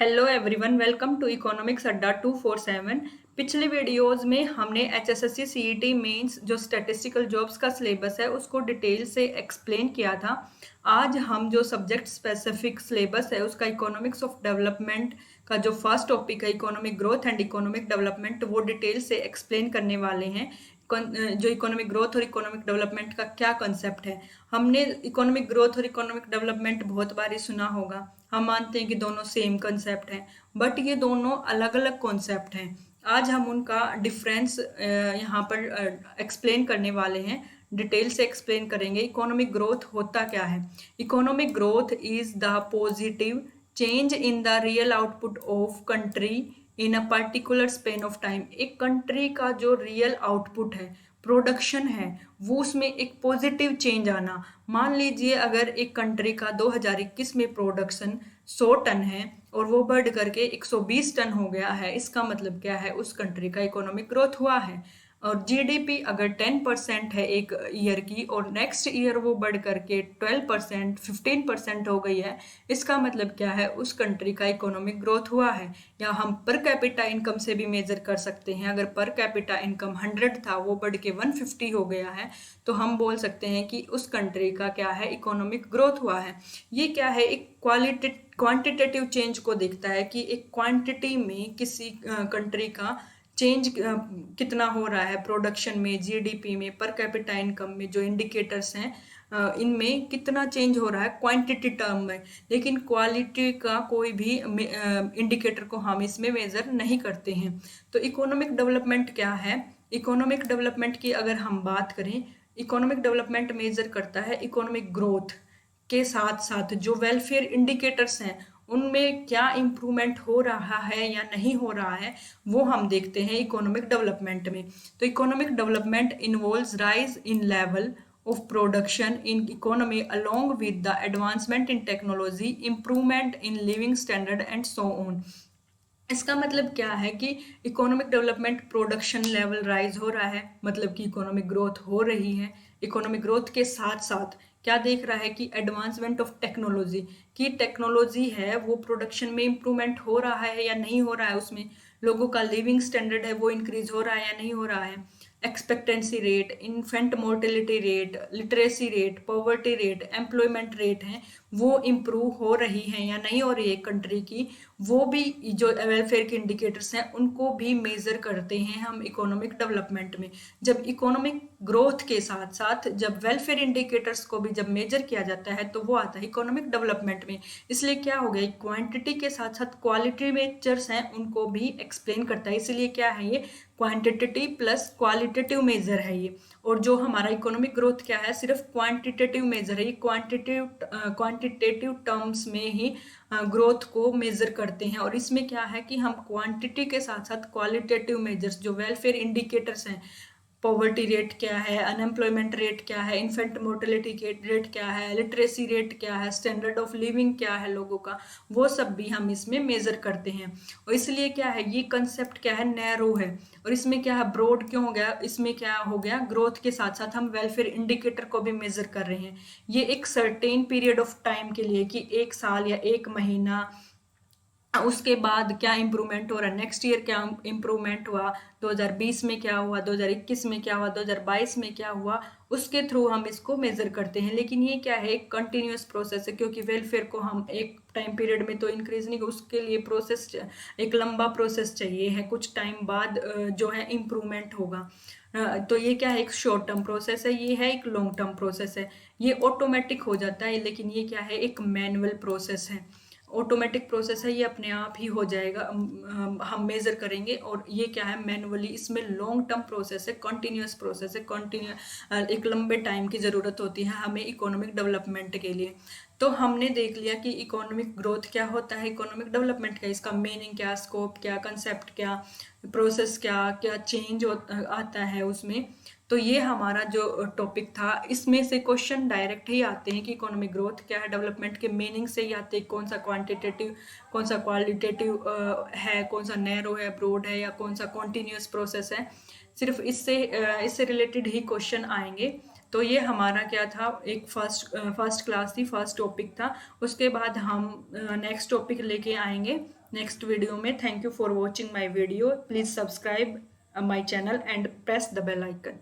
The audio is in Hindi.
Hello everyone, welcome to economics Adda 247। पिछले वीडियोस में हमने एचएसएससी सीईटी मेंस जो स्टैटिस्टिकल जॉब्स का सिलेबस है उसको डिटेल से एक्सप्लेन किया था। आज हम जो सब्जेक्ट स्पेसिफिक सिलेबस है उसका इकोनॉमिक्स ऑफ डेवलपमेंट का जो फर्स्ट टॉपिक है economic growth and economic development वो डिटेल से एक्सप्लेन करने वाले हैं। जो इकोनॉमिक ग्रोथ और इकोनॉमिक डेवलपमेंट का क्या कंसेप्ट है। हमने इकोनॉमिक ग्रोथ और इकोनॉमिक डेवलपमेंट बहुत बार ही सुना होगा। हम मानते हैं कि दोनों सेम कंसेप्ट हैं, बट ये दोनों अलग अलग कॉन्सेप्ट हैं। आज हम उनका डिफरेंस यहाँ पर एक्सप्लेन करने वाले हैं, डिटेल से एक्सप्लेन करेंगे। इकोनॉमिक ग्रोथ होता क्या है? Economic growth is the positive change in the real output of country in a particular span of time. एक कंट्री का जो रियल आउटपुट है, प्रोडक्शन है, वो उसमें एक पॉजिटिव चेंज आना। मान लीजिए अगर एक कंट्री का 2021 में प्रोडक्शन 100 टन है और वो बढ़ करके 120 टन हो गया है, इसका मतलब क्या है? उस कंट्री का इकोनॉमिक ग्रोथ हुआ है। और जीडीपी अगर 10% है एक ईयर की और नेक्स्ट ईयर वो बढ़ करके 12% 15% हो गई है, इसका मतलब क्या है? उस कंट्री का इकोनॉमिक ग्रोथ हुआ है। या हम पर कैपिटा इनकम से भी मेजर कर सकते हैं। अगर पर कैपिटा इनकम 100 था, वो बढ़ के 150 हो गया है, तो हम बोल सकते हैं कि उस कंट्री का क्या है? इकोनॉमिक ग्रोथ हुआ है। ये क्या है? एक क्वांटिटेटिव चेंज को देखता है कि एक क्वांटिटी में किसी कंट्री का चेंज कितना हो रहा है, प्रोडक्शन में, जीडीपी में, पर कैपिटा इनकम में, जो इंडिकेटर्स हैं इनमें कितना चेंज हो रहा है क्वांटिटी टर्म में। लेकिन क्वालिटी का कोई भी इंडिकेटर को हम इसमें मेजर नहीं करते हैं। तो इकोनॉमिक डेवलपमेंट क्या है? इकोनॉमिक डेवलपमेंट की अगर हम बात करें, इकोनॉमिक डेवलपमेंट मेजर करता है इकोनॉमिक ग्रोथ के साथ साथ जो वेलफेयर इंडिकेटर्स हैं उनमें क्या इम्प्रूवमेंट हो रहा है या नहीं हो रहा है, वो हम देखते हैं इकोनॉमिक डेवलपमेंट में। तो economic development involves rise in level of production in economy along with the advancement in technology, improvement in living standard and so on। इसका मतलब क्या है कि economic development, production level rise हो रहा है, मतलब कि इकोनॉमिक ग्रोथ हो रही है। इकोनॉमिक ग्रोथ के साथ साथ क्या देख रहा है कि एडवांसमेंट ऑफ टेक्नोलॉजी, की टेक्नोलॉजी है वो प्रोडक्शन में इम्प्रूवमेंट हो रहा है या नहीं हो रहा है, उसमें लोगों का लिविंग स्टैंडर्ड है वो इंक्रीज हो रहा है या नहीं हो रहा है। Expectancy rate, infant mortality rate, literacy rate, poverty rate, employment rate है वो इम्प्रूव हो रही है या नहीं हो रही है कंट्री की, वो भी जो वेलफेयर के इंडिकेटर्स हैं उनको भी मेजर करते हैं हम इकोनॉमिक डेवलपमेंट में। जब इकोनॉमिक ग्रोथ के साथ साथ जब वेलफेयर इंडिकेटर्स को भी जब मेजर किया जाता है तो वो आता है इकोनॉमिक डेवलपमेंट में। इसलिए क्या हो गया, क्वांटिटी के साथ साथ क्वालिटी मेजर्स हैं उनको भी एक्सप्लेन करता है। इसलिए क्या है, ये क्वांटिटेटिव प्लस क्वालिटेटिव मेजर है ये। और जो हमारा इकोनॉमिक ग्रोथ क्या है, सिर्फ क्वांटिटेटिव मेजर है। ये क्वांटिटेटिव टर्म्स में ही ग्रोथ को मेजर करते हैं। और इसमें क्या है कि हम क्वांटिटी के साथ साथ क्वालिटेटिव मेजर्स जो वेलफेयर इंडिकेटर्स हैं, पॉवर्टी रेट क्या है, अनएम्प्लॉयमेंट रेट क्या है, इन्फेंट मोर्टेलिटी रेट क्या है, लिटरेसी रेट क्या है, स्टैंडर्ड ऑफ लिविंग क्या है लोगों का, वो सब भी हम इसमें मेजर करते हैं। और इसलिए क्या है, ये कंसेप्ट क्या है, नैरो है। और इसमें क्या है, ब्रॉड क्यों हो गया? इसमें क्या हो गया, ग्रोथ के साथ साथ हम वेलफेयर इंडिकेटर को भी मेजर कर रहे हैं। ये एक सर्टेन पीरियड ऑफ टाइम के लिए कि 1 साल या 1 महीना, उसके बाद क्या इंप्रूवमेंट हो रहा है, नेक्स्ट ईयर क्या इंप्रूवमेंट हुआ, 2020 में क्या हुआ, 2021 में क्या हुआ, 2022 में क्या हुआ, उसके थ्रू हम इसको मेजर करते हैं। लेकिन ये क्या है, एक कंटिन्यूस प्रोसेस है, क्योंकि वेलफेयर को हम एक टाइम पीरियड में तो इंक्रीज नहीं, उसके लिए प्रोसेस, एक लंबा प्रोसेस चाहिए है, कुछ टाइम बाद जो है इम्प्रूवमेंट होगा। तो ये क्या है, एक शॉर्ट टर्म प्रोसेस है, ये है एक लॉन्ग टर्म प्रोसेस है। ये ऑटोमेटिक हो जाता है, लेकिन ये क्या है, एक मैनुअल प्रोसेस है। ऑटोमेटिक प्रोसेस है, ये अपने आप ही हो जाएगा, हम मेजर करेंगे। और ये क्या है, मैनुअली, इसमें लॉन्ग टर्म प्रोसेस है, कंटिन्यूस प्रोसेस है, एक लंबे टाइम की ज़रूरत होती है हमें इकोनॉमिक डेवलपमेंट के लिए। तो हमने देख लिया कि इकोनॉमिक ग्रोथ क्या होता है, इकोनॉमिक डेवलपमेंट क्या, इसका मीनिंग क्या, स्कोप क्या, कंसेप्ट क्या, प्रोसेस क्या क्या चेंज आता है उसमें। तो ये हमारा जो टॉपिक था, इसमें से क्वेश्चन डायरेक्ट ही आते हैं कि इकोनॉमिक ग्रोथ क्या है, डेवलपमेंट के मीनिंग से ही आते हैं, कौन सा क्वांटिटेटिव, कौन सा क्वालिटेटिव है, कौन सा नैरो है, ब्रॉड है, या कौन सा कॉन्टिन्यूस प्रोसेस है। सिर्फ इससे रिलेटेड ही क्वेश्चन आएंगे। तो ये हमारा क्या था, एक फर्स्ट क्लास थी, फर्स्ट टॉपिक था। उसके बाद हम नेक्स्ट टॉपिक लेके आएंगे नेक्स्ट वीडियो में। Thank you for watching my video. Please subscribe my channel and press the bell icon.